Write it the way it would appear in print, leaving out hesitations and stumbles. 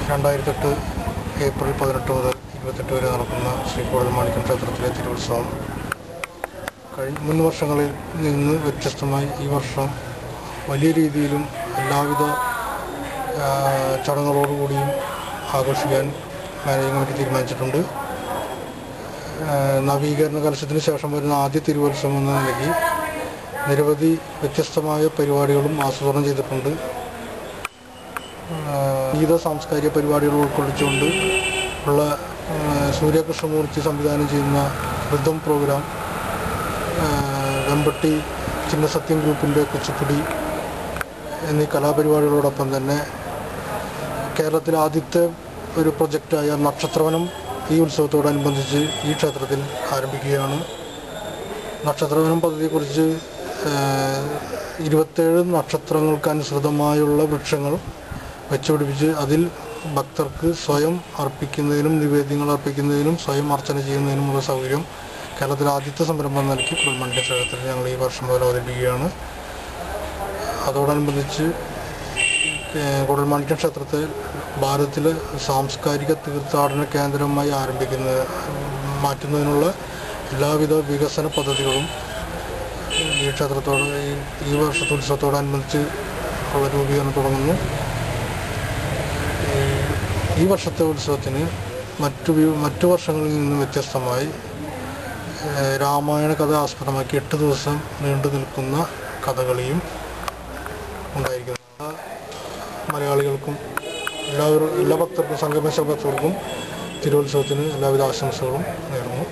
2008 April 18 മുതൽ 28 വരെ നടക്കുന്ന ശ്രീ കൂടൽമാണിക്യം ക്ഷേത്രത്തിലെ തിരുവുത്സവം മുൻ വർഷങ്ങളിൽ നിന്ന് വ്യത്യസ്തമായി ഈ വർഷം വലിയ രീതിയിലും എല്ലാവിധ ചടങ്ങുകളോടുകൂടിയും ആഘോഷിക്കാൻ മാനേജിംഗ് കമ്മിറ്റി തീരുമാനിച്ചിട്ടുണ്ട്. നവീകരണ കലശത്തിന് ശേഷം വരുന്ന ആദ്യ തിരുവുത്സവം എന്ന നിലയ്ക്ക് നിരവധി വ്യത്യസ്തമായ പരിപാടികളും ആസൂത്രണം ചെയ്തിട്ടുണ്ട്. വിവിധ സാംസ്കാരിക പരിപാടികൾ ഉൾക്കൊള്ളിച്ചുകൊണ്ട് ഉള്ള സൂര്യകൃഷ്ണമൂർത്തി സംവിധാനം ചെയ്യുന്ന ഋതം പ്രോഗ്രാം, വെമ്പട്ടി ചിന്നസത്യം ഗ്രൂപ്പിൻ്റെ കുച്ചിപ്പുടി എന്നീ കലാപരിപാടികളോടൊപ്പം തന്നെ കേരളത്തിലെ ആദ്യത്തെ ഒരു പ്രൊജക്റ്റായ നക്ഷത്രവനം ഈ ഉത്സവത്തോടനുബന്ധിച്ച് ഈ ക്ഷേത്രത്തിൽ ആരംഭിക്കുകയാണ്. നക്ഷത്രവനം പദ്ധതിയെക്കുറിച്ച് 27 നക്ഷത്രങ്ങൾക്കനുസൃതമായുള്ള വൃക്ഷങ്ങൾ വെച്ചുപിടിപ്പിച്ച് അതിൽ ഭക്തർക്ക് സ്വയം അർപ്പിക്കുന്നതിനും നിവേദ്യങ്ങൾ അർപ്പിക്കുന്നതിനും സ്വയം അർച്ചന ചെയ്യുന്നതിനുമുള്ള സൗകര്യം കേരളത്തിലെ ആദ്യത്തെ സംരംഭം നൽകി കൂടൽമാണിക്യം ക്ഷേത്രത്തിൽ ഞങ്ങൾ ഈ വർഷം മുതൽ അവതരിപ്പിക്കുകയാണ്. അതോടനുബന്ധിച്ച് കൂടൽമാണിക്യം ക്ഷേത്രത്തെ ഭാരതത്തിലെ സാംസ്കാരിക തീർത്ഥാടന കേന്ദ്രമായി മാറ്റുന്നതിനുള്ള എല്ലാവിധ വികസന പദ്ധതികളും ഈ ക്ഷേത്രത്തോട് ഈ വർഷത്തെ ഉത്സവത്തോടനുബന്ധിച്ച് ഉള്ള രൂപീകരണം തുടങ്ങുന്നു. ഈ വർഷത്തെ ഉത്സവത്തിന് മറ്റു വർഷങ്ങളിൽ നിന്നും വ്യത്യസ്തമായി രാമായണ കഥ ആസ്പദമാക്കി 8 ദിവസം നീണ്ടു നിൽക്കുന്ന കഥകളിയും ഉണ്ടായിരിക്കുന്നു. മലയാളികൾക്കും എല്ലാ ഭക്തർക്കും, സംഗമേശ്വര ഭക്തർക്കും തിരുവുത്സവത്തിന് എല്ലാവിധ ആശംസകളും നേരുന്നു.